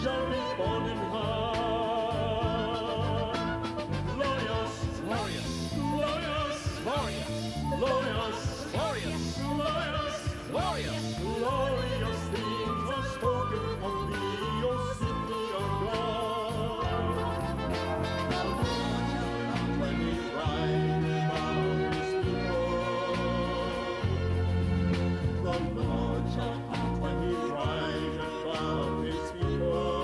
shall be born in high. Glorious, glorious, glorious, glorious, glorious, glorious, glorious, glorious, glorious things are spoken of thee, O city of God. When he rideth about his people, the Lord shall come when he rideth about his people.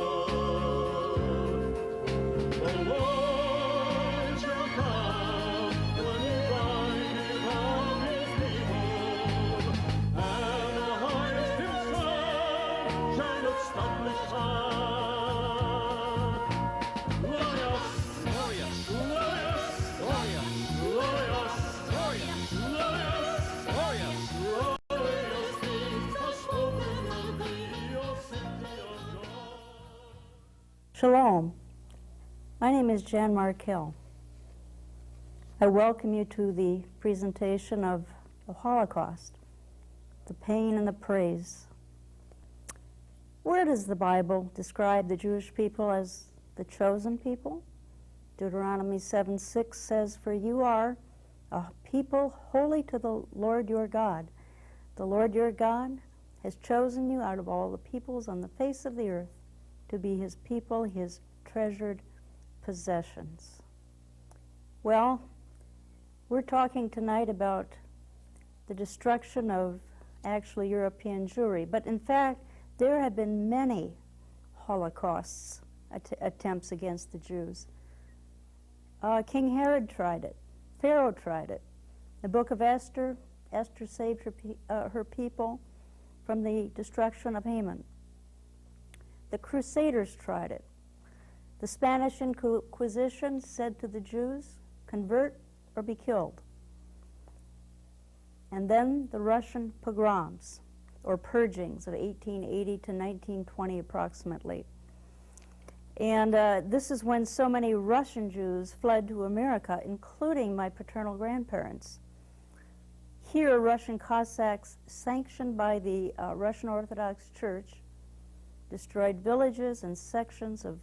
The Lord shall come when he rideth about his people, and the highest himself shall establish her. Glorious, glorious, glorious, glorious, glorious, glorious, glorious, glorious, glorious things are spoken of thee, O city of God. Shalom. My name is Jan Markell. I welcome you to the presentation of the Holocaust, the pain and the praise. Where does the Bible describe the Jewish people as the chosen people? Deuteronomy 7:6 says, "For you are a people holy to the Lord your God. The Lord your God has chosen you out of all the peoples on the face of the earth to be his people, his treasured possessions." Well, we're talking tonight about the destruction of actually European Jewry, but in fact there have been many Holocausts attempts against the Jews. King Herod tried it. Pharaoh tried it. The book of Esther, Esther saved her people from the destruction of Haman. The Crusaders tried it. The Spanish Inquisition said to the Jews, "Convert or be killed." And then the Russian pogroms, or purgings, of 1880 to 1920 approximately. And this is when so many Russian Jews fled to America, including my paternal grandparents. Here, Russian Cossacks, sanctioned by the Russian Orthodox Church, destroyed villages and sections of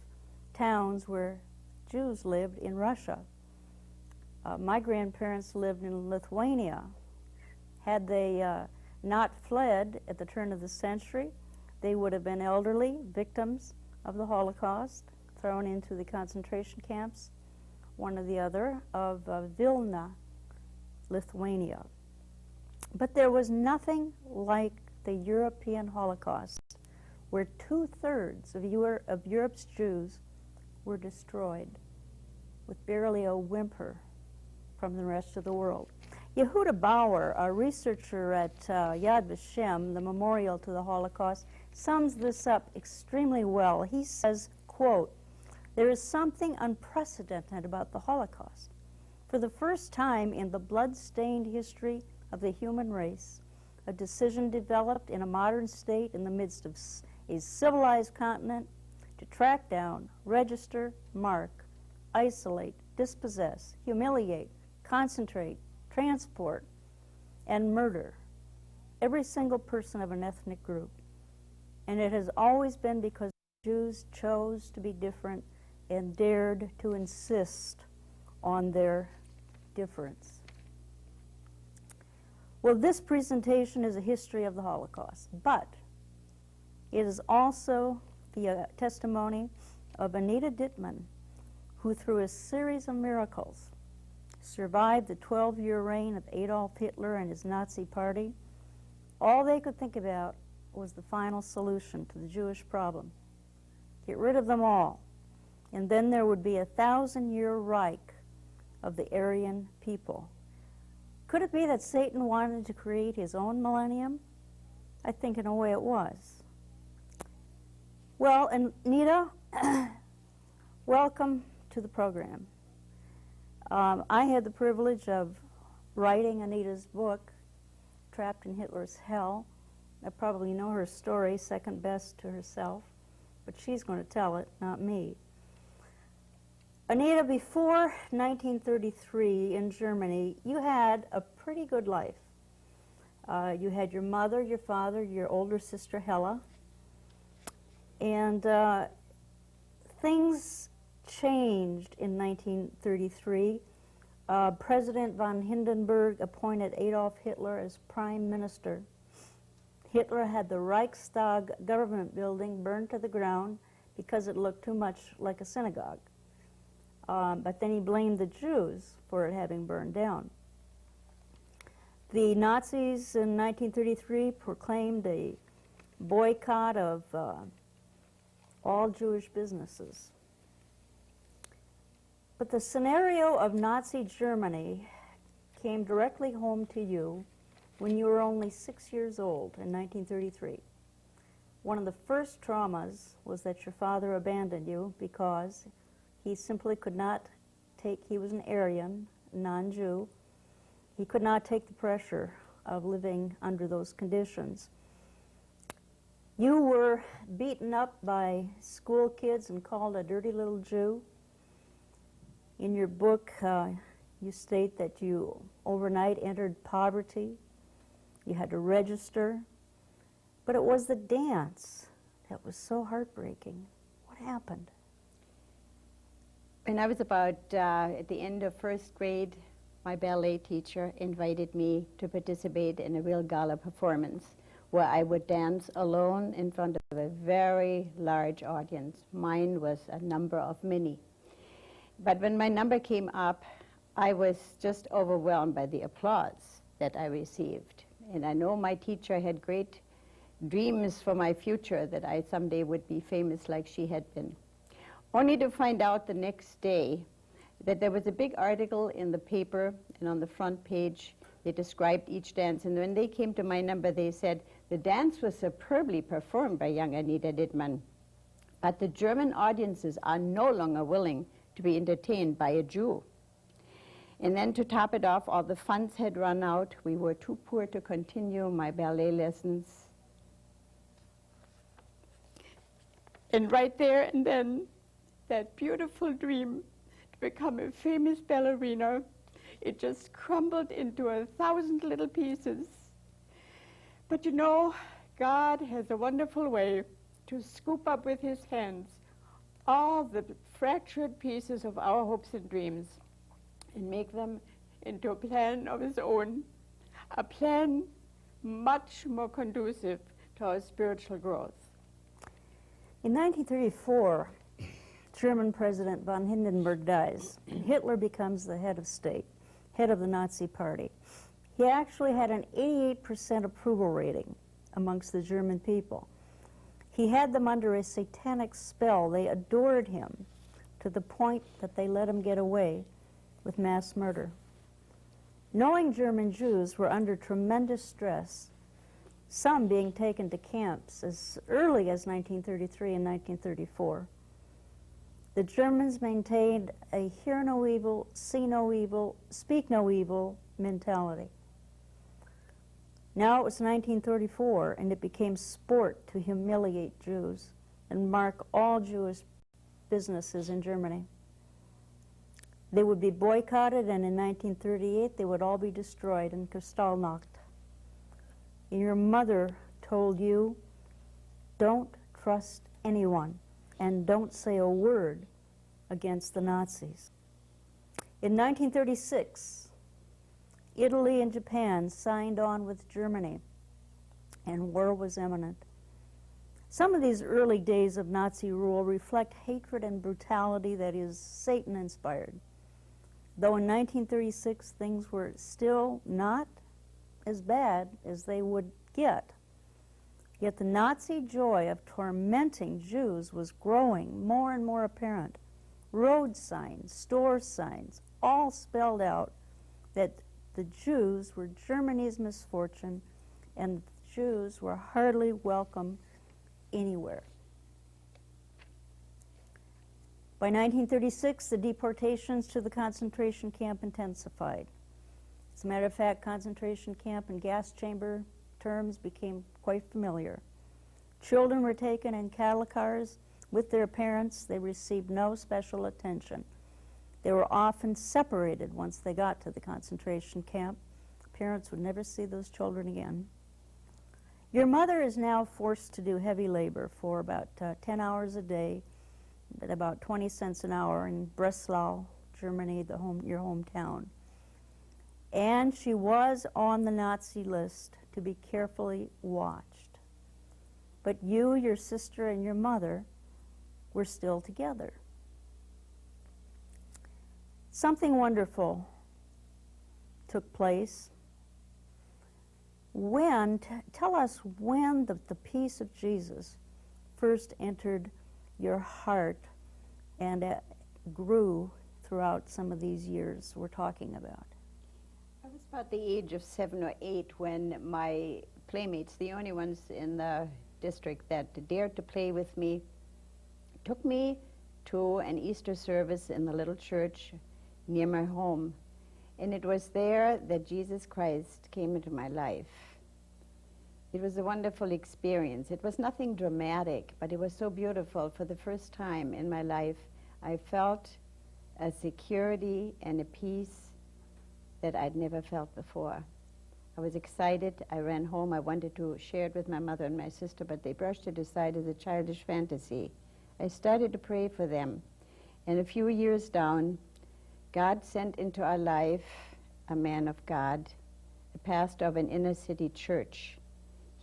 towns where Jews lived in Russia. My grandparents lived in Lithuania. Had they not fled at the turn of the century, they would have been elderly victims of the Holocaust, thrown into the concentration camps, one or the other, of Vilna, Lithuania. But there was nothing like the European Holocaust, where 2/3 of Europe's Jews were destroyed, with barely a whimper from the rest of the world. Yehuda Bauer, a researcher at Yad Vashem, the memorial to the Holocaust, sums this up extremely well. He says, quote, "There is something unprecedented about the Holocaust. For the first time in the blood-stained history of the human race, a decision developed in a modern state in the midst of a civilized continent to track down, register, mark, isolate, dispossess, humiliate, concentrate, transport, and murder every single person of an ethnic group. And it has always been because Jews chose to be different and dared to insist on their difference." Well, this presentation is a history of the Holocaust, but it is also the testimony of Anita Dittman, who through a series of miracles survived the 12-year reign of Adolf Hitler and his Nazi party. All they could think about was the final solution to the Jewish problem. Get rid of them all, and then there would be a 1,000-year Reich of the Aryan people. Could it be that Satan wanted to create his own millennium? I think in a way it was. Well, Anita, welcome to the program. I had the privilege of writing Anita's book, Trapped in Hitler's Hell. I probably know her story, second best to herself, but she's going to tell it, not me. Anita, before 1933 in Germany, you had a pretty good life. You had your mother, your father, your older sister Hella, and things changed in 1933. President von Hindenburg appointed Adolf Hitler as prime minister. Hitler had the Reichstag government building burned to the ground because it looked too much like a synagogue. But then he blamed the Jews for it having burned down. The Nazis in 1933 proclaimed a boycott of all Jewish businesses. But the scenario of Nazi Germany came directly home to you when you were only 6 years old in 1933. One of the first traumas was that your father abandoned you because he simply could not take, he was an Aryan, non-Jew. He could not take the pressure of living under those conditions. You were beaten up by school kids and called a dirty little Jew. In your book, you state that you overnight entered poverty. You had to register. But it was the dance that was so heartbreaking. What happened? When I was about at the end of first grade, my ballet teacher invited me to participate in a real gala performance where I would dance alone in front of a very large audience. Mine was a number of many. But when my number came up, I was just overwhelmed by the applause that I received. And I know my teacher had great dreams for my future, that I someday would be famous like she had been. Only to find out the next day that there was a big article in the paper, and on the front page they described each dance. And when they came to my number, they said, the dance was superbly performed by young Anita Dittman, but the German audiences are no longer willing to be entertained by a Jew. And then to top it off, all the funds had run out. We were too poor to continue my ballet lessons. And right there and then, that beautiful dream to become a famous ballerina, it just crumbled into 1,000 little pieces. But you know, God has a wonderful way to scoop up with his hands all the fractured pieces of our hopes and dreams and make them into a plan of his own, a plan much more conducive to our spiritual growth. In 1934, German President von Hindenburg dies, and Hitler becomes the head of state, head of the Nazi Party. He actually had an 88% approval rating amongst the German people. He had them under a satanic spell. They adored him to the point that they let him get away with mass murder. Knowing German Jews were under tremendous stress, some being taken to camps as early as 1933 and 1934, the Germans maintained a hear no evil, see no evil, speak no evil mentality. Now it was 1934, and it became sport to humiliate Jews and mark all Jewish businesses in Germany. They would be boycotted, and in 1938 they would all be destroyed in Kristallnacht. And your mother told you, don't trust anyone and don't say a word against the Nazis. In 1936, Italy and Japan signed on with Germany, and war was imminent. Some of these early days of Nazi rule reflect hatred and brutality that is Satan-inspired. Though in 1936 things were still not as bad as they would get, yet the Nazi joy of tormenting Jews was growing more and more apparent. Road signs, store signs, all spelled out that the Jews were Germany's misfortune, and the Jews were hardly welcome anywhere. By 1936, the deportations to the concentration camp intensified. As a matter of fact, concentration camp and gas chamber terms became quite familiar. Children were taken in cattle cars with their parents. They received no special attention. They were often separated once they got to the concentration camp. Parents would never see those children again. Your mother is now forced to do heavy labor for about 10 hours a day at about 20 cents an hour in Breslau, Germany, your hometown. And she was on the Nazi list to be carefully watched. But you, your sister, and your mother were still together. Something wonderful took place. Tell us when the peace of Jesus first entered your heart and grew throughout some of these years we're talking about. I was about the age of 7 or 8 when my playmates, the only ones in the district that dared to play with me, took me to an Easter service in the little church near my home. And it was there that Jesus Christ came into my life. It was a wonderful experience. It was nothing dramatic, but it was so beautiful. For the first time in my life, I felt a security and a peace that I'd never felt before. I was excited. I ran home. I wanted to share it with my mother and my sister, but they brushed it aside as a childish fantasy. I started to pray for them. And a few years down, God sent into our life a man of God, a pastor of an inner city church.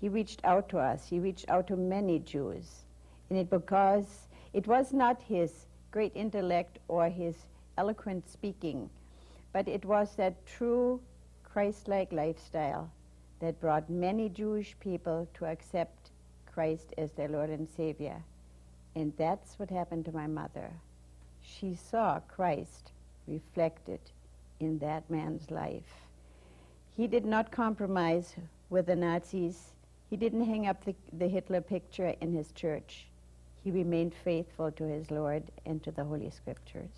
He reached out to us. He reached out to many Jews. And because it was not his great intellect or his eloquent speaking, but it was that true Christ-like lifestyle that brought many Jewish people to accept Christ as their Lord and Savior. And that's what happened to my mother. She saw Christ reflected in that man's life. He did not compromise with the Nazis. He didn't hang up the Hitler picture in his church. He remained faithful to his Lord and to the Holy Scriptures.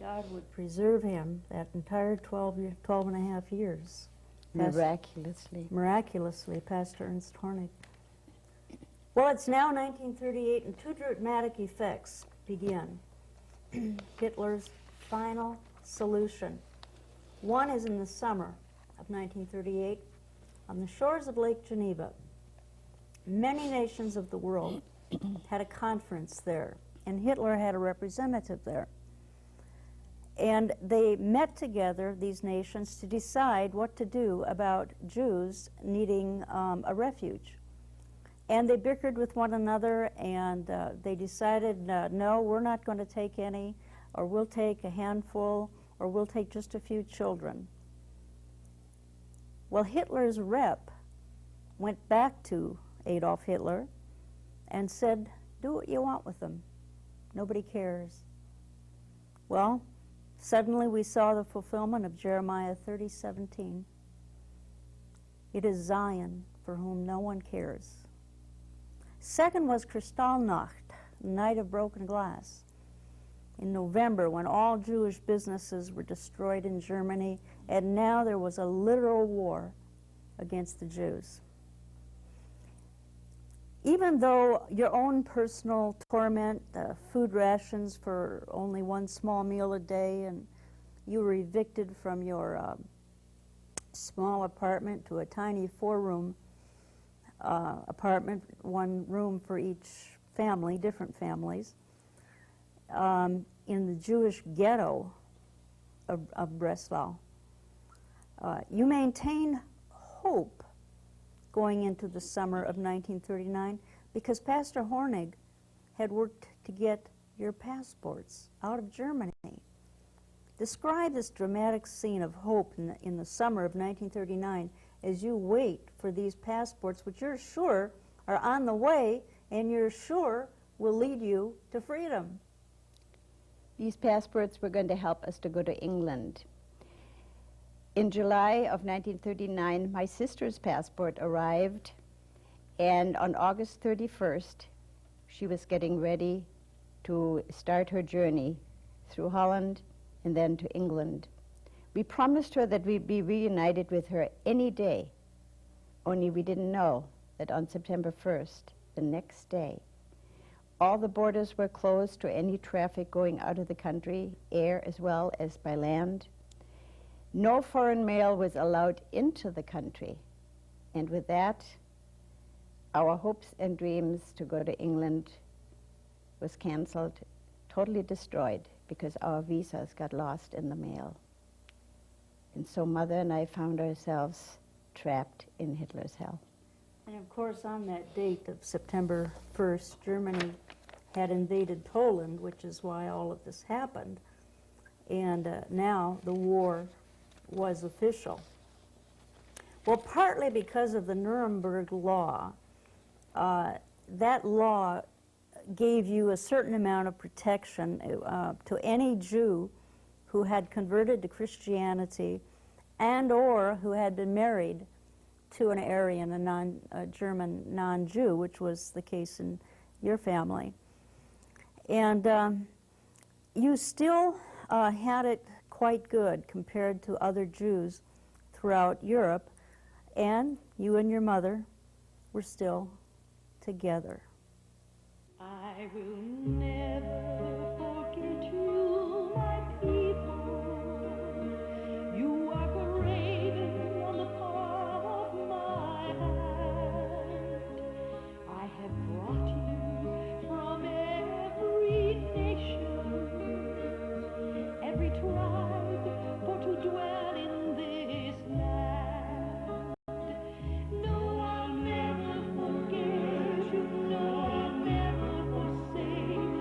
God would preserve him that entire 12 and a half years. Miraculously, Pastor Ernst Hornig. Well, it's now 1938, and two dramatic effects begin. Hitler's final solution. One is in the summer of 1938 on the shores of Lake Geneva. Many nations of the world had a conference there, and Hitler had a representative there. And they met together, these nations, to decide what to do about Jews needing a refuge. And they bickered with one another, and they decided, no, we're not going to take any, or we'll take a handful, or we'll take just a few children. Well, Hitler's rep went back to Adolf Hitler and said, do what you want with them. Nobody cares. Well, suddenly we saw the fulfillment of Jeremiah 30:17. It is Zion for whom no one cares. Second was Kristallnacht, Night of Broken Glass, in November, when all Jewish businesses were destroyed in Germany, and now there was a literal war against the Jews. Even though your own personal torment, food rations for only one small meal a day, and you were evicted from your small apartment to a tiny 4-room apartment, one room for each family, different families, in the Jewish ghetto of Breslau. You maintain hope going into the summer of 1939 because Pastor Hornig had worked to get your passports out of Germany. Describe this dramatic scene of hope in the summer of 1939 as you wait for these passports, which you're sure are on the way and you're sure will lead you to freedom. These passports were going to help us to go to England. In July of 1939, my sister's passport arrived, and on August 31st, she was getting ready to start her journey through Holland and then to England. We promised her that we'd be reunited with her any day, only we didn't know that on September 1st, the next day, all the borders were closed to any traffic going out of the country, air as well as by land. No foreign mail was allowed into the country. And with that, our hopes and dreams to go to England was canceled, totally destroyed, because our visas got lost in the mail. And so Mother and I found ourselves trapped in Hitler's hell. And of course, on that date of September 1st, Germany had invaded Poland, which is why all of this happened. And now the war was official. Well, partly because of the Nuremberg Law, that law gave you a certain amount of protection to any Jew who had converted to Christianity and or who had been married to an Aryan, a German non-Jew, which was the case in your family. And you still had it quite good compared to other Jews throughout Europe, and you and your mother were still together. I will never forget you, my people. You are graven on the palm of my hand. I have brought you from every nation, every tribe, for to dwell in this land. No, I'll never forget you, no, I'll never forsake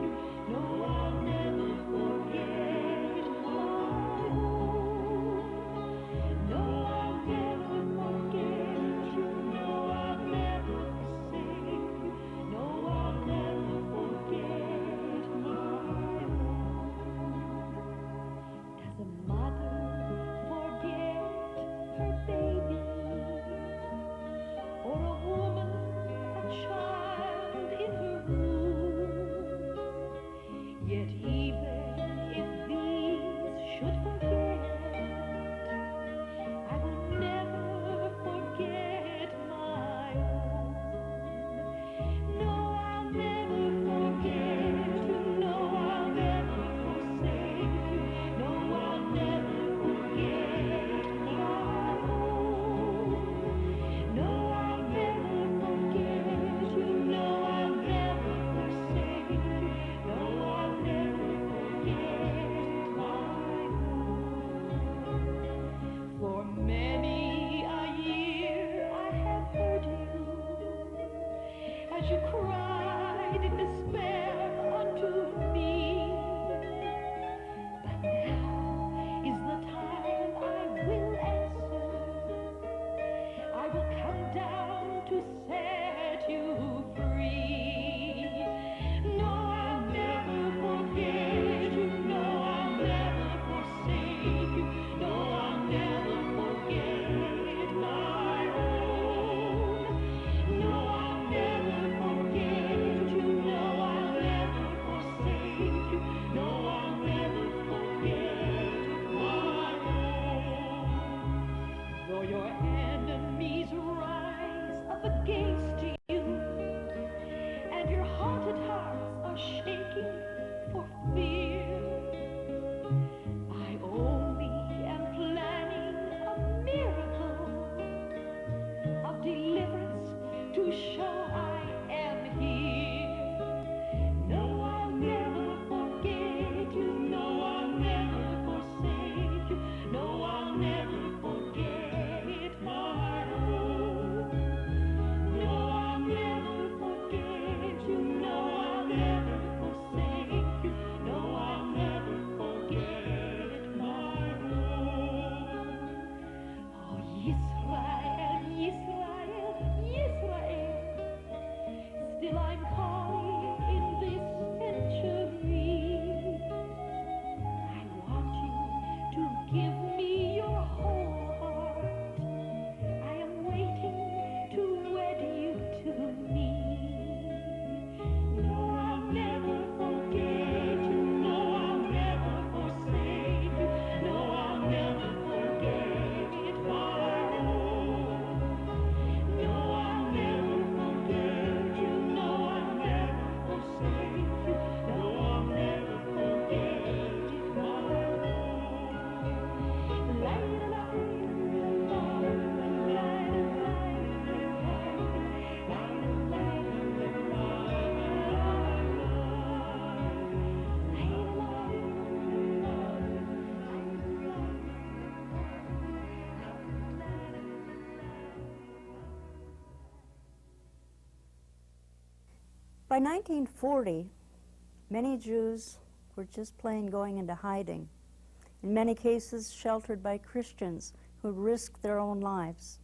By 1940, many Jews were just plain going into hiding, in many cases sheltered by Christians who risked their own lives.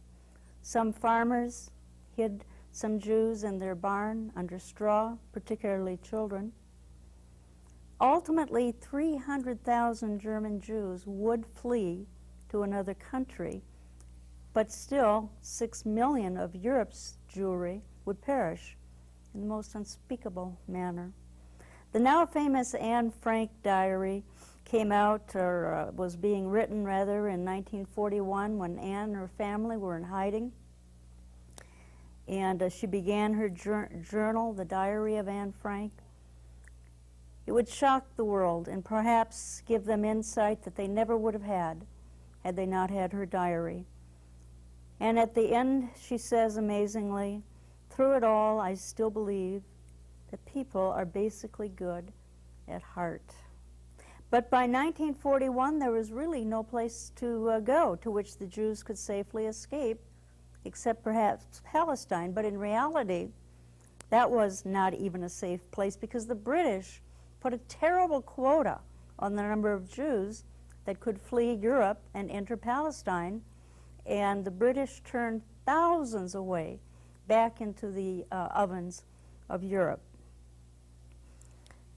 Some farmers hid some Jews in their barn under straw, particularly children. Ultimately, 300,000 German Jews would flee to another country, but still 6 million of Europe's Jewry would perish in the most unspeakable manner. The now famous Anne Frank diary came out, or was being written rather, in 1941 when Anne and her family were in hiding. And she began her journal, The Diary of Anne Frank. It would shock the world and perhaps give them insight that they never would have had they not had her diary. And at the end, she says amazingly, through it all, I still believe that people are basically good at heart. But by 1941, there was really no place to go to which the Jews could safely escape, except perhaps Palestine. But in reality, that was not even a safe place because the British put a terrible quota on the number of Jews that could flee Europe and enter Palestine, and the British turned thousands away back into the ovens of Europe.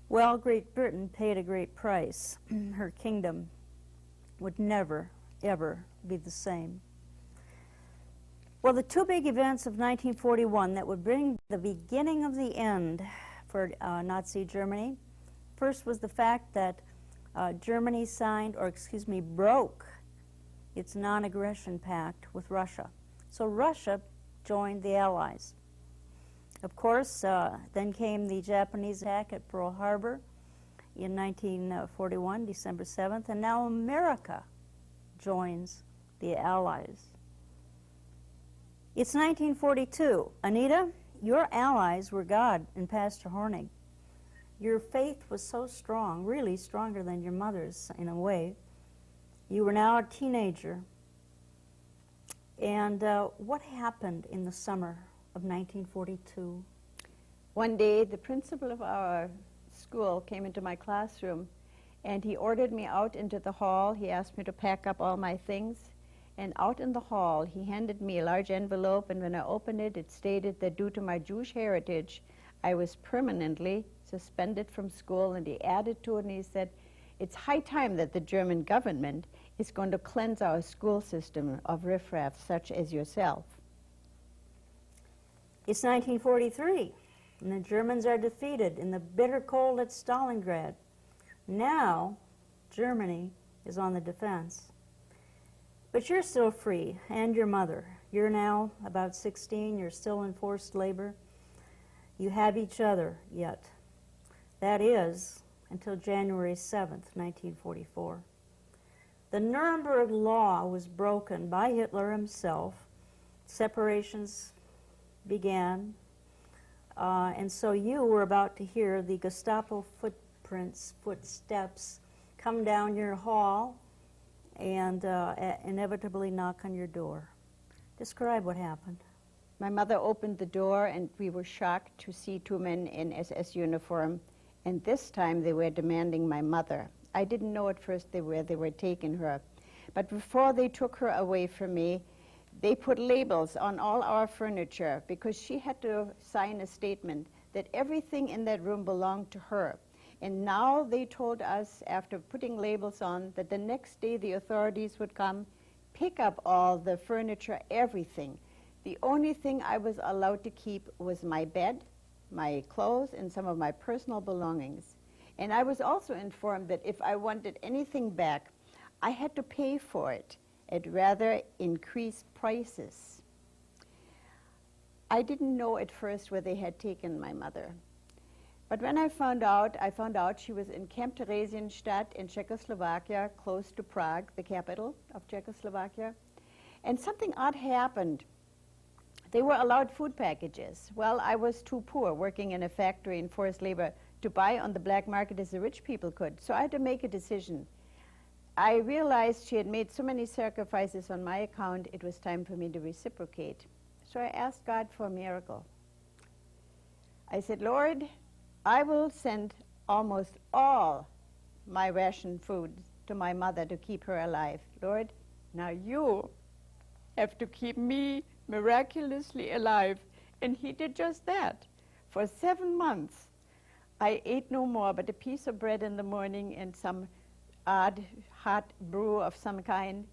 Well, Great Britain paid a great price. Her kingdom would never, ever be the same. Well, the two big events of 1941 that would bring the beginning of the end for Nazi Germany, first was the fact that Germany broke its non-aggression pact with Russia. So Russia joined the Allies. Of course, then came the Japanese attack at Pearl Harbor in 1941, December 7th, and now America joins the Allies. It's 1942. Anita, your allies were God and Pastor Hornig. Your faith was so strong, really stronger than your mother's in a way. You were now a teenager. And what happened in the summer of 1942? One day, the principal of our school came into my classroom, and he ordered me out into the hall. He asked me to pack up all my things. And out in the hall, he handed me a large envelope, and when I opened it, it stated that due to my Jewish heritage, I was permanently suspended from school. And he added to it, and he said, it's high time that the German government is going to cleanse our school system of riffraff such as yourself. It's 1943, and the Germans are defeated in the bitter cold at Stalingrad. Now, Germany is on the defense. But you're still free, and your mother. You're now about 16, you're still in forced labor. You have each other yet. That is, until January 7th, 1944. The Nuremberg Law was broken by Hitler himself. Separations began, and so you were about to hear the Gestapo footsteps come down your hall and inevitably knock on your door. Describe what happened. My mother opened the door, and we were shocked to see two men in SS uniform, and this time they were demanding my mother. I didn't know at first they were taking her. But before they took her away from me, they put labels on all our furniture because she had to sign a statement that everything in that room belonged to her. And now they told us, after putting labels on, that the next day the authorities would come, pick up all the furniture, everything. The only thing I was allowed to keep was my bed, my clothes, and some of my personal belongings. And I was also informed that if I wanted anything back, I had to pay for it at rather increased prices. I didn't know at first where they had taken my mother. But when I found out she was in Camp Theresienstadt in Czechoslovakia, close to Prague, the capital of Czechoslovakia. And something odd happened. They were allowed food packages. Well, I was too poor, working in a factory in forced labor, to buy on the black market as the rich people could. So I had to make a decision. I realized she had made so many sacrifices on my account, it was time for me to reciprocate. So I asked God for a miracle. I said, Lord, I will send almost all my ration food to my mother to keep her alive. Lord, now you have to keep me miraculously alive. And he did just that. For 7 months, I ate no more but a piece of bread in the morning and some odd hot brew of some kind.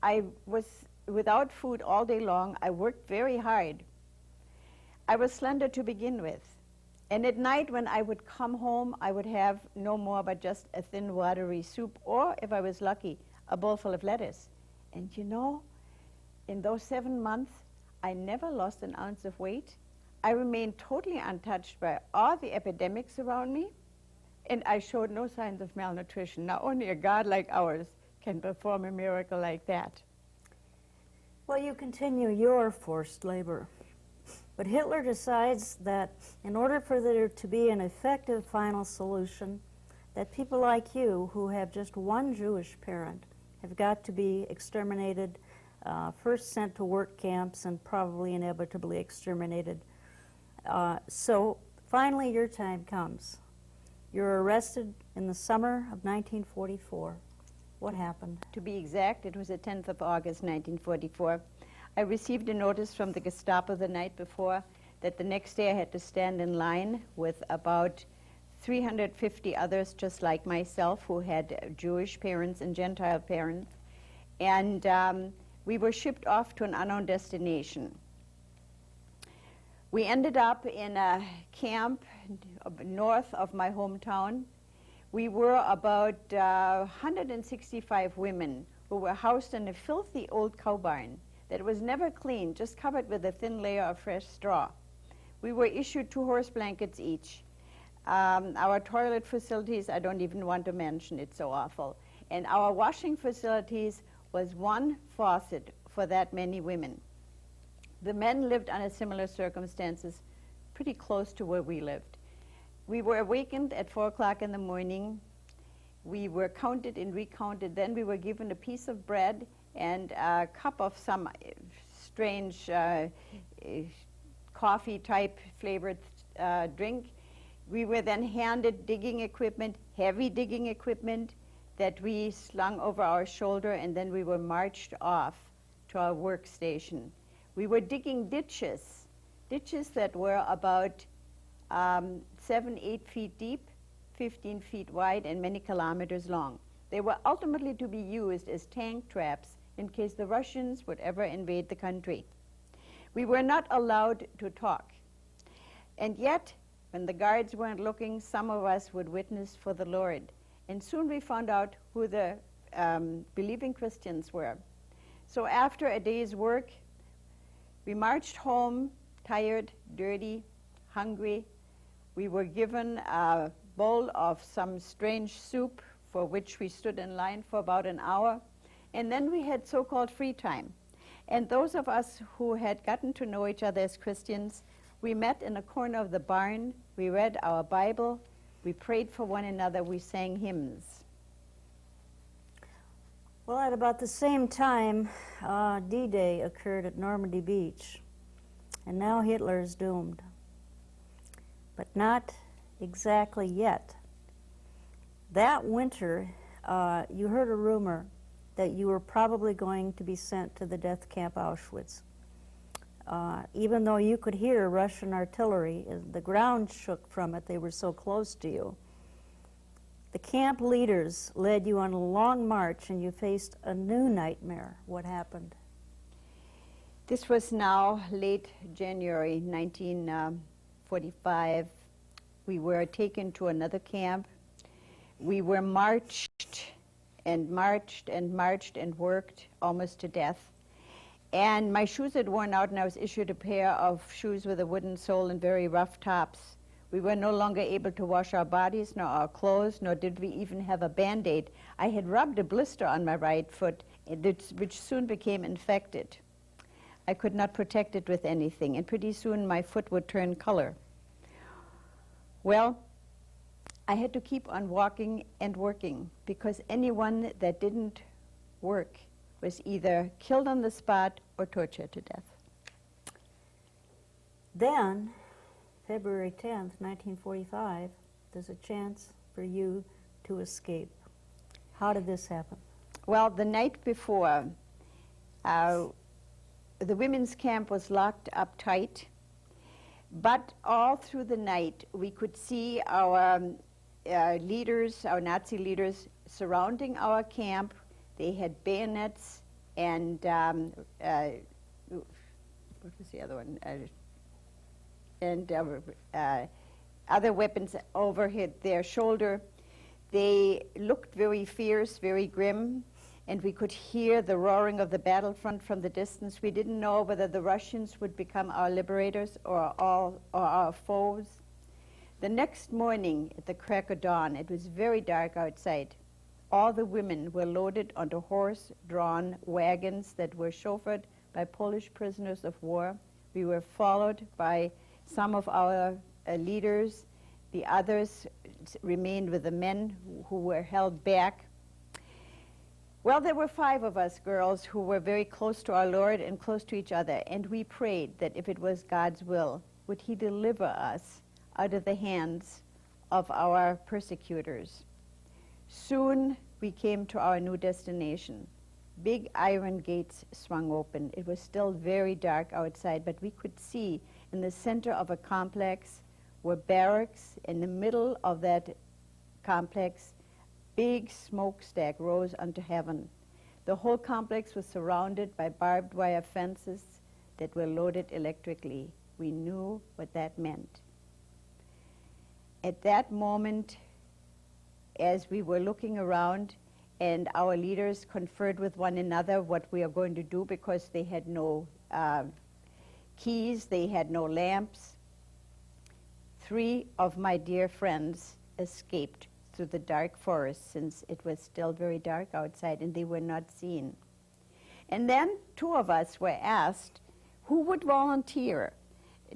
I was without food all day long. I worked very hard. I was slender to begin with. And at night when I would come home, I would have no more but just a thin, watery soup, or, if I was lucky, a bowl full of lettuce. And you know, in those 7 months, I never lost an ounce of weight. I remained totally untouched by all the epidemics around me, and I showed no signs of malnutrition. Now, only a God like ours can perform a miracle like that. Well, you continue your forced labor. But Hitler decides that in order for there to be an effective final solution, that people like you who have just one Jewish parent have got to be exterminated, first sent to work camps and probably inevitably exterminated. So finally your time comes. You're arrested in the summer of 1944. What happened? To be exact, it was the 10th of August, 1944. I received a notice from the Gestapo the night before that the next day I had to stand in line with about 350 others just like myself who had Jewish parents and Gentile parents. And we were shipped off to an unknown destination. We ended up in a camp north of my hometown. We were about 165 women who were housed in a filthy old cow barn that was never cleaned, just covered with a thin layer of fresh straw. We were issued 2 horse blankets each. Our toilet facilities, I don't even want to mention, it's so awful. And our washing facilities was 1 faucet for that many women. The men lived under similar circumstances, pretty close to where we lived. We were awakened at 4 o'clock in the morning. We were counted and recounted. Then we were given a piece of bread and a cup of some strange coffee-type flavored drink. We were then handed digging equipment, heavy digging equipment that we slung over our shoulder, and then we were marched off to our workstation. We were digging ditches that were about 7-8 feet deep, 15 feet wide, and many kilometers long. They were ultimately to be used as tank traps in case the Russians would ever invade the country. We were not allowed to talk. And yet, when the guards weren't looking, some of us would witness for the Lord. And soon we found out who the believing Christians were. So after a day's work, we marched home, tired, dirty, hungry. We were given a bowl of some strange soup for which we stood in line for about an hour. And then we had so-called free time. And those of us who had gotten to know each other as Christians, we met in a corner of the barn. We read our Bible. We prayed for one another. We sang hymns. Well, at about the same time, D-Day occurred at Normandy Beach. And now Hitler is doomed. But not exactly yet. That winter, you heard a rumor that you were probably going to be sent to the death camp Auschwitz. Even though you could hear Russian artillery, the ground shook from it, they were so close to you. The camp leaders led you on a long march and you faced a new nightmare. What happened? This was now late January 1945. We were taken to another camp. We were marched and marched and marched and worked almost to death. And my shoes had worn out, and I was issued a pair of shoes with a wooden sole and very rough tops. We were no longer able to wash our bodies, nor our clothes, nor did we even have a Band-Aid. I had rubbed a blister on my right foot, which soon became infected. I could not protect it with anything, and pretty soon my foot would turn color. Well, I had to keep on walking and working, because anyone that didn't work was either killed on the spot or tortured to death. Then, February 10th, 1945, there's a chance for you to escape. How did this happen? Well, the night before, the women's camp was locked up tight, but all through the night we could see our leaders, our Nazi leaders, surrounding our camp. They had bayonets and what was the other one? Other weapons over their shoulder. They looked very fierce, very grim, and we could hear the roaring of the battlefront from the distance. We didn't know whether the Russians would become our liberators or our foes. The next morning at the crack of dawn, it was very dark outside. All the women were loaded onto horse-drawn wagons that were chauffeured by Polish prisoners of war. We were followed by some of our leaders. The others remained with the men who were held back. Well, there were 5 of us girls who were very close to our Lord and close to each other, and we prayed that if it was God's will, would He deliver us out of the hands of our persecutors. Soon we came to our new destination. Big iron gates swung open. It was still very dark outside, but we could see in the center of a complex were barracks. In the middle of that complex, big smokestack rose unto heaven. The whole complex was surrounded by barbed wire fences that were loaded electrically. We knew what that meant. At that moment, as we were looking around and our leaders conferred with one another what we are going to do, because they had no keys, they had no lamps, 3 of my dear friends escaped through the dark forest, since it was still very dark outside and they were not seen. And then 2 of us were asked who would volunteer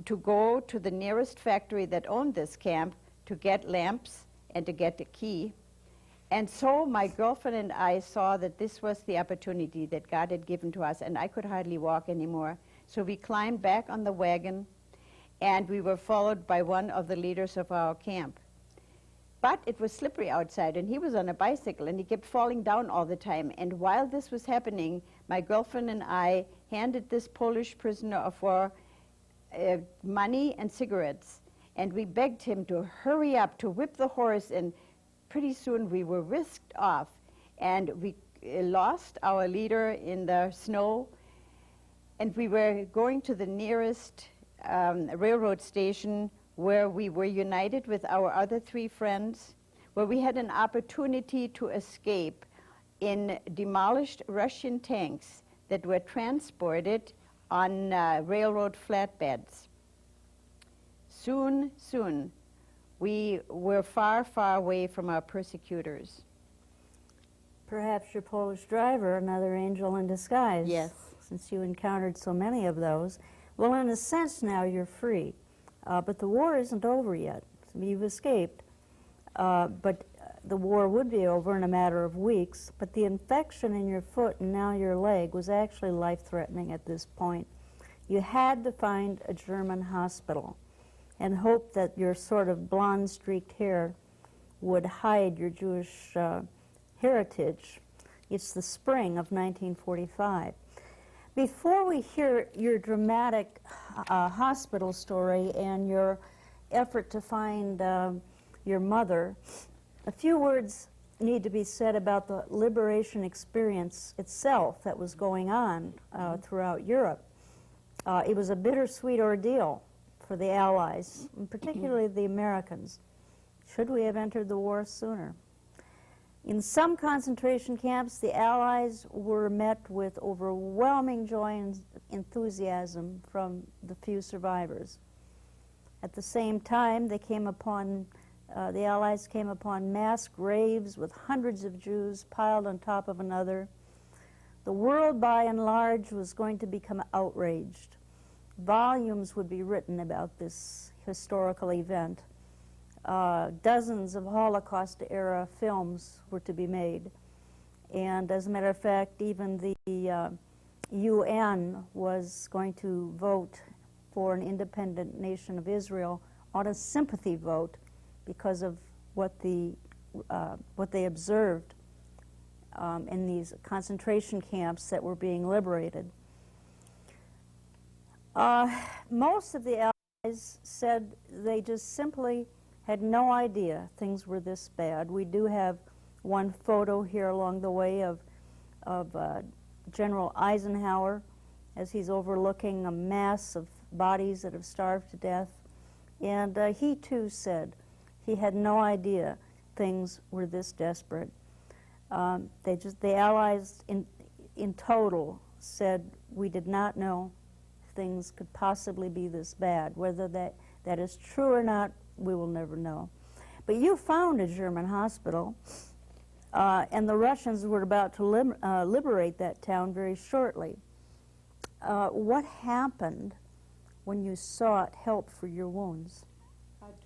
to go to the nearest factory that owned this camp to get lamps and to get the key. And so my girlfriend and I saw that this was the opportunity that God had given to us, and I could hardly walk anymore. So we climbed back on the wagon, and we were followed by one of the leaders of our camp. But it was slippery outside, and he was on a bicycle, and he kept falling down all the time. And while this was happening, my girlfriend and I handed this Polish prisoner of war money and cigarettes, and we begged him to hurry up, to whip the horse, and pretty soon we were whisked off, and we lost our leader in the snow, and we were going to the nearest railroad station where we were united with our other 3 friends, where we had an opportunity to escape in demolished Russian tanks that were transported on railroad flatbeds. Soon, we were far, far away from our persecutors. Perhaps your Polish driver, another angel in disguise. Yes. Since you encountered so many of those. Well, in a sense now you're free, but the war isn't over yet. So you've escaped, but the war would be over in a matter of weeks, but the infection in your foot and now your leg was actually life-threatening at this point. You had to find a German hospital and hope that your sort of blonde streaked hair would hide your Jewish heritage. It's the spring of 1945. Before we hear your dramatic hospital story and your effort to find your mother, a few words need to be said about the liberation experience itself that was going on throughout Europe. It was a bittersweet ordeal for the Allies, and particularly the Americans. Should we have entered the war sooner? In some concentration camps, the Allies were met with overwhelming joy and enthusiasm from the few survivors. At the same time, the Allies came upon mass graves with hundreds of Jews piled on top of another. The world, by and large, was going to become outraged. Volumes would be written about this historical event. Dozens of Holocaust-era films were to be made. And as a matter of fact, even the UN was going to vote for an independent nation of Israel on a sympathy vote because of what they observed in these concentration camps that were being liberated. Most of the Allies said they just simply had no idea things were this bad. We do have one photo here along the way of General Eisenhower as he's overlooking a mass of bodies that have starved to death. And he too said he had no idea things were this desperate. The Allies in total said we did not know things could possibly be this bad. Whether that is true or not, we will never know. But you found a German hospital, and the Russians were about to liberate that town very shortly. What happened when you sought help for your wounds?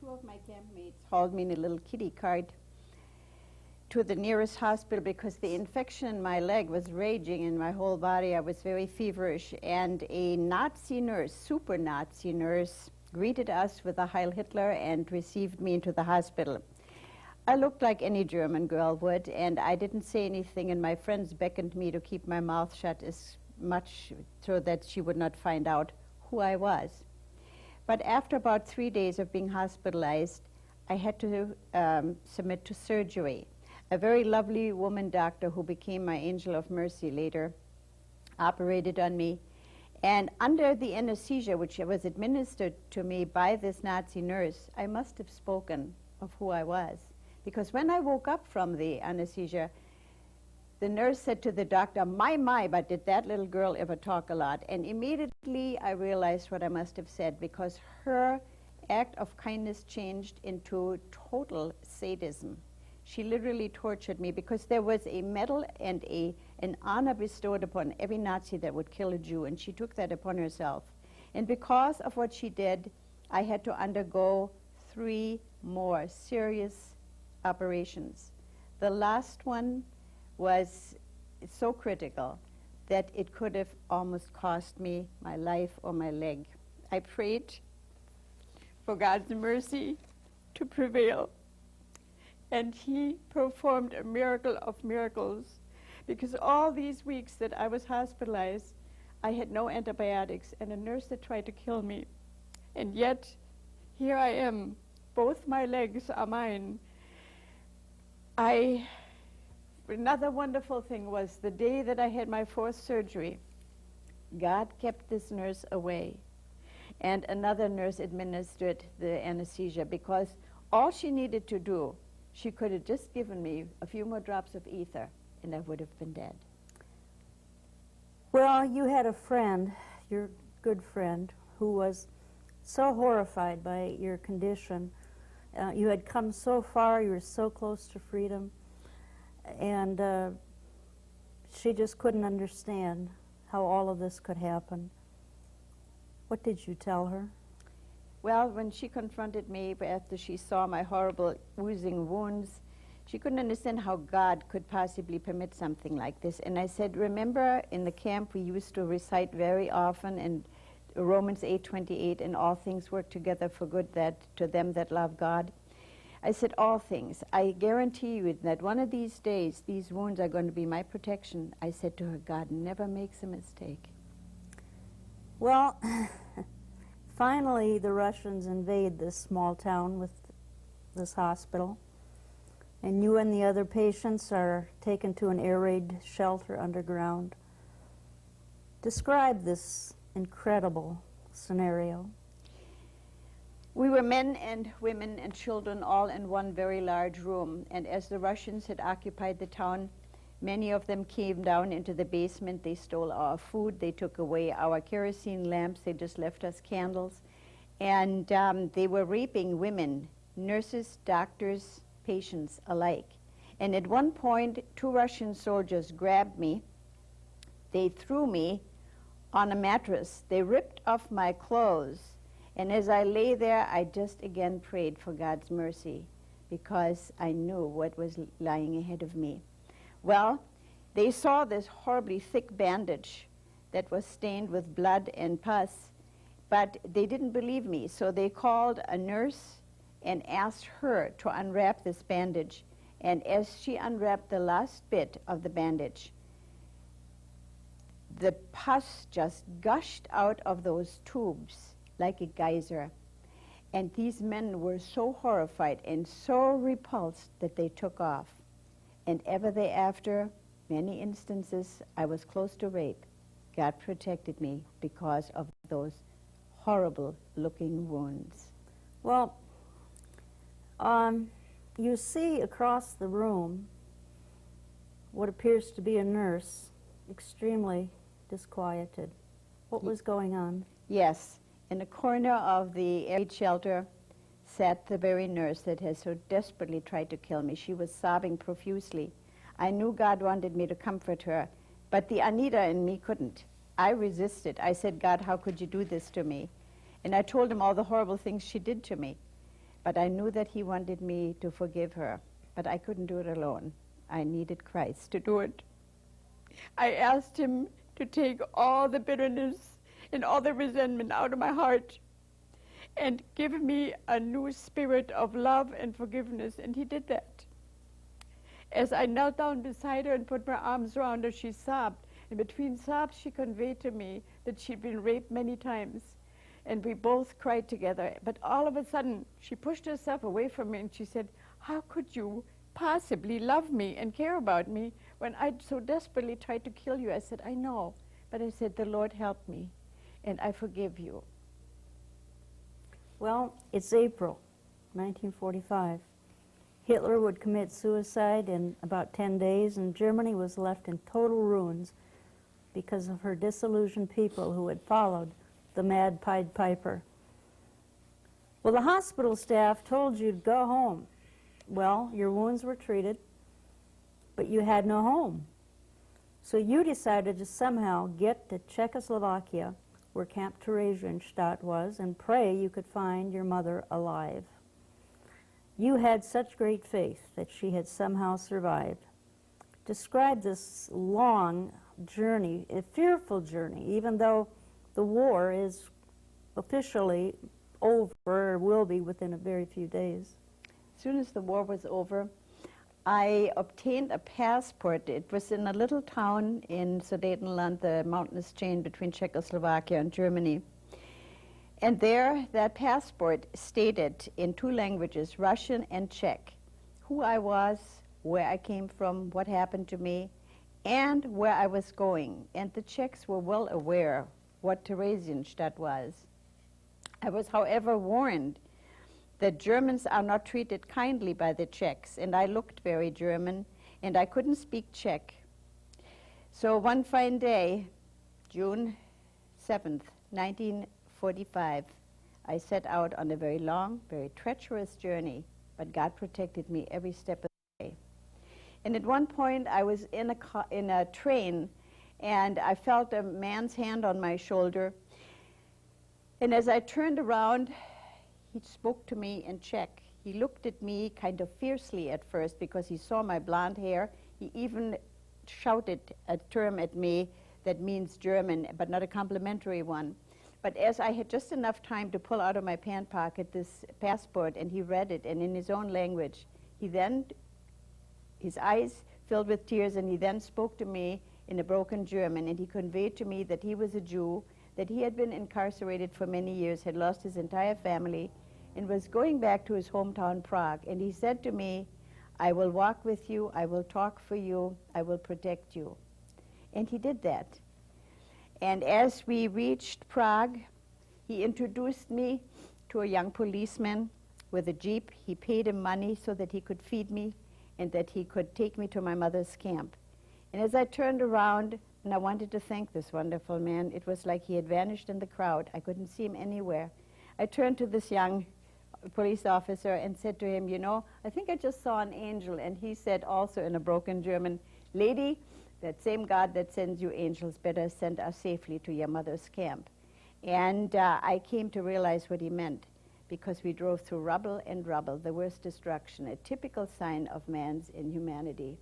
Two of my campmates hauled me in a little kiddie cart to the nearest hospital because the infection in my leg was raging in my whole body. I was very feverish, and a Nazi nurse, super Nazi nurse, greeted us with a Heil Hitler and received me into the hospital. I looked like any German girl would, and I didn't say anything, and my friends beckoned me to keep my mouth shut as much so that she would not find out who I was. But after about 3 days of being hospitalized, I had to submit to surgery. A very lovely woman doctor who became my angel of mercy later operated on me. And under the anesthesia, which was administered to me by this Nazi nurse, I must have spoken of who I was. Because when I woke up from the anesthesia, the nurse said to the doctor, my, but did that little girl ever talk a lot? And immediately I realized what I must have said, because her act of kindness changed into total sadism. She literally tortured me because there was a medal and an honor bestowed upon every Nazi that would kill a Jew, and she took that upon herself. And because of what she did, I had to undergo 3 more serious operations. The last one was so critical that it could have almost cost me my life or my leg. I prayed for God's mercy to prevail, and He performed a miracle of miracles, because all these weeks that I was hospitalized, I had no antibiotics and a nurse that tried to kill me. And yet, here I am. Both my legs are mine. Another wonderful thing was the day that I had my 4th surgery, God kept this nurse away, and another nurse administered the anesthesia, because all she needed to do, she could have just given me a few more drops of ether, and I would have been dead. Well, you had a friend, your good friend, who was so horrified by your condition. You had come so far, you were so close to freedom, and she just couldn't understand how all of this could happen. What did you tell her? Well, when she confronted me after she saw my horrible oozing wounds, she couldn't understand how God could possibly permit something like this. And I said, remember in the camp we used to recite very often in Romans 8:28, and all things work together for good to them that love God. I said, all things. I guarantee you that one of these days, these wounds are going to be my protection. I said to her, God never makes a mistake. Well, finally the Russians invade this small town with this hospital, and you and the other patients are taken to an air raid shelter underground. Describe this incredible scenario. We were men and women and children all in one very large room, and as the Russians had occupied the town, many of them came down into the basement. They stole our food, they took away our kerosene lamps, they just left us candles, and they were raping women, nurses, doctors, patients alike. And at one point, 2 Russian soldiers grabbed me, they threw me on a mattress, they ripped off my clothes, and as I lay there, I just again prayed for God's mercy, because I knew what was lying ahead of me. Well, they saw this horribly thick bandage that was stained with blood and pus, But they didn't believe me, so they called a nurse and asked her to unwrap this bandage. And as she unwrapped the last bit of the bandage, the pus just gushed out of those tubes like a geyser. And these men were so horrified and so repulsed that they took off. And ever thereafter, many instances, I was close to rape. God protected me because of those horrible-looking wounds. Well, you see across the room what appears to be a nurse, extremely disquieted. What was going on? Yes, in the corner of the air shelter sat the very nurse that has so desperately tried to kill me. She was sobbing profusely. I knew God wanted me to comfort her, but the Anita in me couldn't. I resisted. I said, God, how could you do this to me? And I told him all the horrible things she did to me. But I knew that he wanted me to forgive her. But I couldn't do it alone. I needed Christ to do it. I asked him to take all the bitterness and all the resentment out of my heart and give me a new spirit of love and forgiveness. And he did that. As I knelt down beside her and put my arms around her, she sobbed. And between sobs, she conveyed to me that she'd been raped many times. And we both cried together. But all of a sudden, she pushed herself away from me and she said, how could you possibly love me and care about me when I so desperately tried to kill you? I said, I know. But I said, the Lord helped me, and I forgive you. Well, it's April 1945. Hitler would commit suicide in about 10 days, and Germany was left in total ruins because of her disillusioned people who had followed the mad Pied Piper. Well, the hospital staff told you to go home. Well, your wounds were treated, but you had no home. So you decided to somehow get to Czechoslovakia, where Camp Theresienstadt was, and pray you could find your mother alive. You had such great faith that she had somehow survived. Describe this long journey, a fearful journey, even though the war is officially over, or will be within a very few days. As soon as the war was over, I obtained a passport. It was in a little town in Sudetenland, the mountainous chain between Czechoslovakia and Germany. And there, that passport stated in 2 languages, Russian and Czech, who I was, where I came from, what happened to me, and where I was going. And the Czechs were well aware what Theresienstadt was. I was, however, warned that Germans are not treated kindly by the Czechs, and I looked very German, and I couldn't speak Czech. So one fine day, June 7th, 1945, I set out on a very long, very treacherous journey, but God protected me every step of the way. And at one point, I was in a train, and I felt a man's hand on my shoulder. And as I turned around, he spoke to me in Czech. He looked at me kind of fiercely at first because he saw my blonde hair. He even shouted a term at me that means German, but not a complimentary one. But as I had just enough time to pull out of my pant pocket this passport, and he read it, and in his own language, his eyes filled with tears, and he then spoke to me in a broken German, and he conveyed to me that he was a Jew, that he had been incarcerated for many years, had lost his entire family, and was going back to his hometown, Prague. And he said to me, I will walk with you, I will talk for you, I will protect you. And he did that. And as we reached Prague, he introduced me to a young policeman with a jeep. He paid him money so that he could feed me and that he could take me to my mother's camp. And as I turned around, and I wanted to thank this wonderful man, it was like he had vanished in the crowd. I couldn't see him anywhere. I turned to this young police officer and said to him, you know, I think I just saw an angel. And he said also in a broken German, lady, that same God that sends you angels better send us safely to your mother's camp. And I came to realize what he meant, because we drove through rubble and rubble, the worst destruction, a typical sign of man's inhumanity.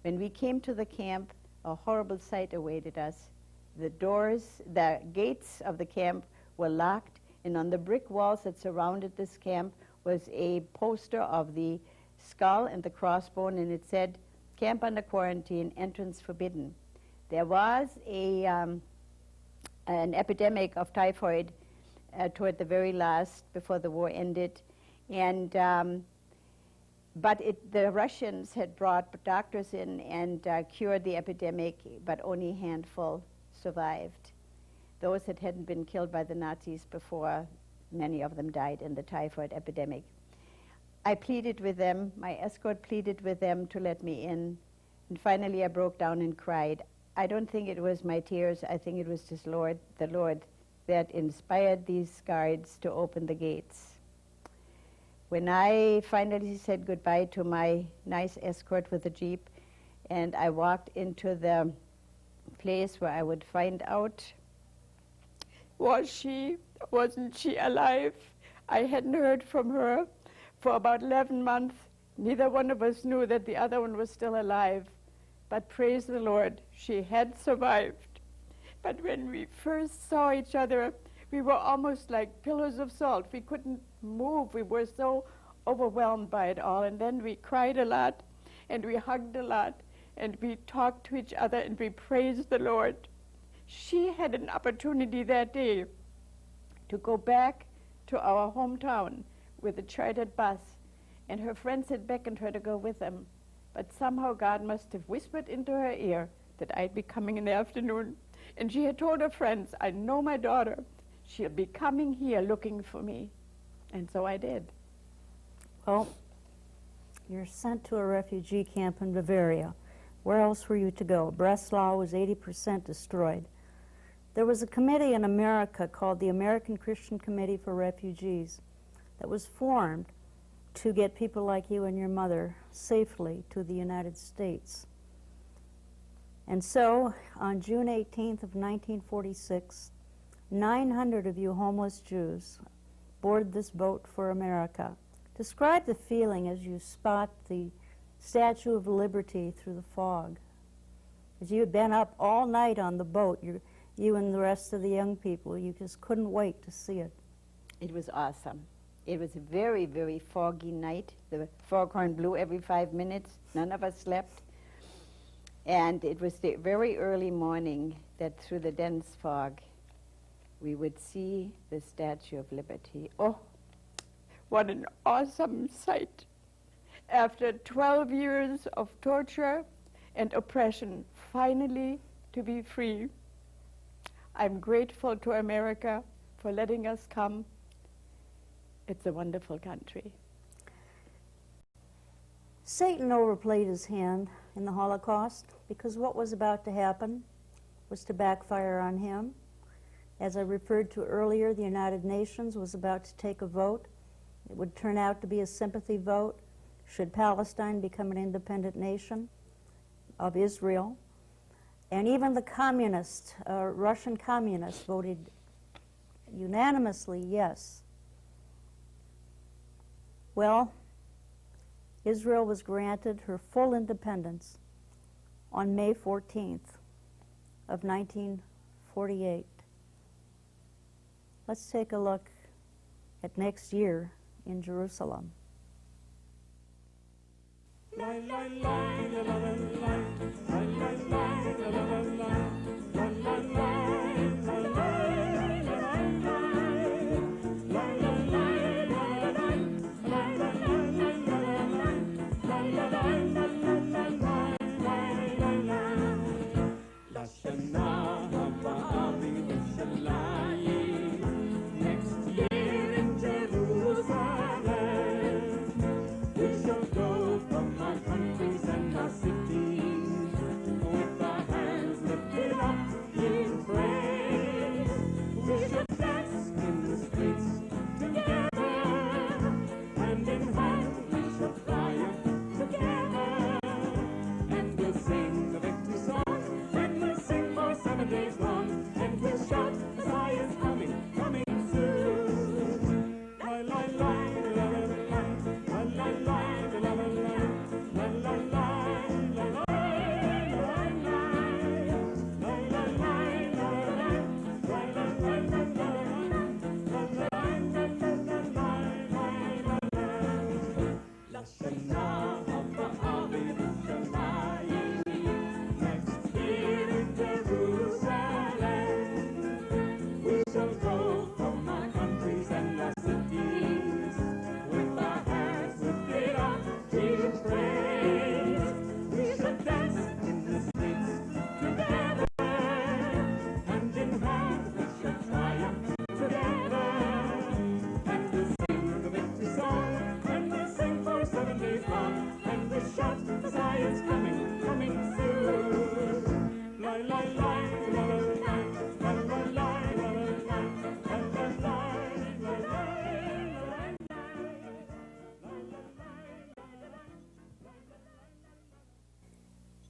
When we came to the camp, a horrible sight awaited us. The gates of the camp were locked, and on the brick walls that surrounded this camp was a poster of the skull and the crossbone, and it said, "Camp under quarantine, entrance forbidden." There was an epidemic of typhoid toward the very last, before the war ended, and but the Russians had brought doctors in and cured the epidemic, but only a handful survived. Those that hadn't been killed by the Nazis before, many of them died in the typhoid epidemic. I pleaded with them, my escort pleaded with them to let me in, and finally I broke down and cried. I don't think it was my tears, I think it was just the Lord that inspired these guards to open the gates. When I finally said goodbye to my nice escort with the Jeep, and I walked into the place where I would find out, wasn't she alive? I hadn't heard from her for about 11 months. Neither one of us knew that the other one was still alive. But praise the Lord, she had survived. But when we first saw each other, we were almost like pillars of salt. We couldn't move. We were so overwhelmed by it all. And then we cried a lot, and we hugged a lot, and we talked to each other, and we praised the Lord. She had an opportunity that day to go back to our hometown with a chartered bus, and her friends had beckoned her to go with them. But somehow God must have whispered into her ear that I'd be coming in the afternoon. And she had told her friends, I know my daughter. She'll be coming here looking for me. And so I did. Well, you're sent to a refugee camp in Bavaria. Where else were you to go? Breslau was 80% destroyed. There was a committee in America called the American Christian Committee for Refugees that was formed to get people like you and your mother safely to the United States. And so, on June 18th of 1946, 900 of you homeless Jews boarded this boat for America. Describe the feeling as you spot the Statue of Liberty through the fog. As you had been up all night on the boat, you and the rest of the young people, you just couldn't wait to see it. It was awesome. It was a very, very foggy night. The foghorn blew every 5 minutes. None of us slept. And it was the very early morning that through the dense fog, we would see the Statue of Liberty. Oh, what an awesome sight. After 12 years of torture and oppression, finally to be free. I'm grateful to America for letting us come. It's a wonderful country. Satan overplayed his hand in the Holocaust because what was about to happen was to backfire on him. As I referred to earlier, the United Nations was about to take a vote. It would turn out to be a sympathy vote. Should Palestine become an independent nation of Israel? And even the communists, Russian communists, voted unanimously yes. Well, Israel was granted her full independence on May 14th of 1948. Let's take a look at next year in Jerusalem. With our hands lifted up in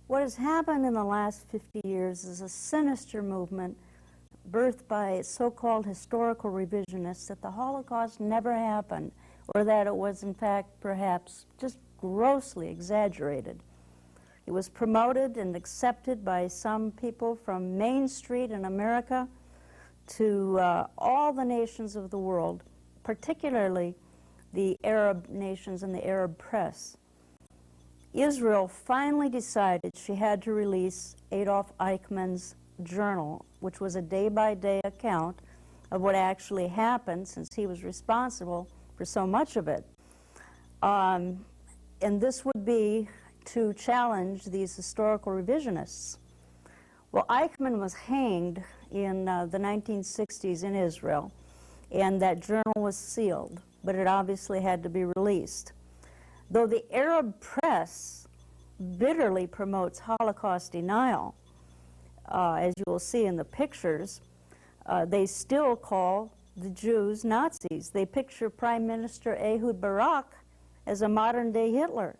What has happened in the last 50 years is a sinister movement birthed by so-called historical revisionists that the Holocaust never happened, or that it was, in fact, perhaps just grossly exaggerated. It was promoted and accepted by some people from Main Street in America to all the nations of the world, particularly the Arab nations and the Arab press. Israel finally decided she had to release Adolf Eichmann's journal, which was a day-by-day account of what actually happened, since he was responsible for so much of it. And this would be to challenge these historical revisionists. Well, Eichmann was hanged in the 1960s in Israel, and that journal was sealed, but it obviously had to be released. Though the Arab press bitterly promotes Holocaust denial, as you will see in the pictures, they still call the Jews Nazis. They picture Prime Minister Ehud Barak as a modern-day Hitler.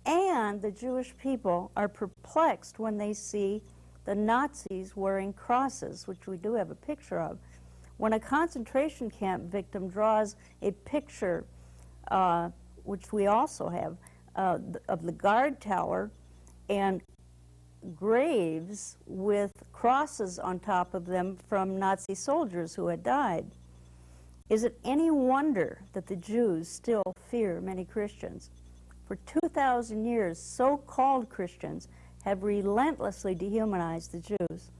And the Jewish people are perplexed when they see the Nazis wearing crosses, which we do have a picture of. When a concentration camp victim draws a picture, which we also have, of the guard tower and graves with crosses on top of them from Nazi soldiers who had died, is it any wonder that the Jews still fear many Christians? For 2,000 years, so-called Christians have relentlessly dehumanized the Jews.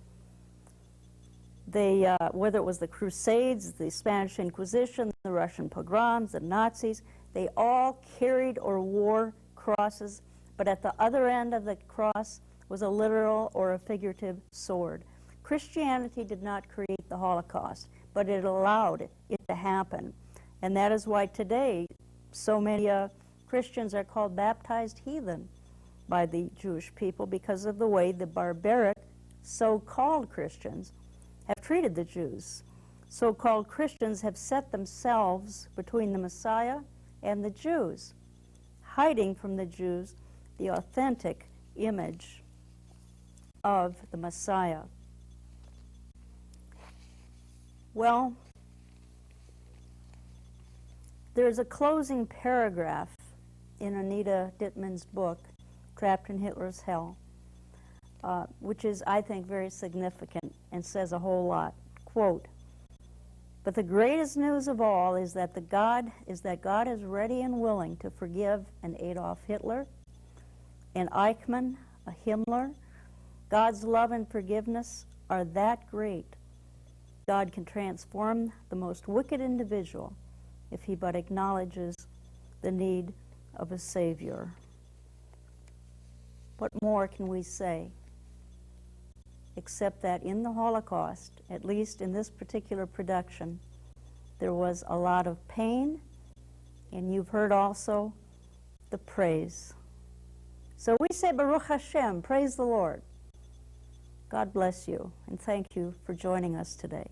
They, whether it was the Crusades, the Spanish Inquisition, the Russian pogroms, the Nazis, they all carried or wore crosses, but at the other end of the cross was a literal or a figurative sword. Christianity did not create the Holocaust, but it allowed it to happen. And that is why today so many Christians are called baptized heathen by the Jewish people, because of the way the barbaric so-called Christians have treated the Jews. So-called Christians have set themselves between the Messiah and the Jews, hiding from the Jews the authentic image of the Messiah. Well, there's a closing paragraph in Anita Dittman's book, Trapped in Hitler's Hell, which is, I think, very significant and says a whole lot. Quote, "But the greatest news of all is that God is ready and willing to forgive an Adolf Hitler, an Eichmann, a Himmler. God's love and forgiveness are that great. God can transform the most wicked individual if he but acknowledges the need of a Savior." What more can we say except that in the Holocaust, at least in this particular production, there was a lot of pain, and you've heard also the praise. So we say Baruch Hashem, praise the Lord. God bless you, and thank you for joining us today.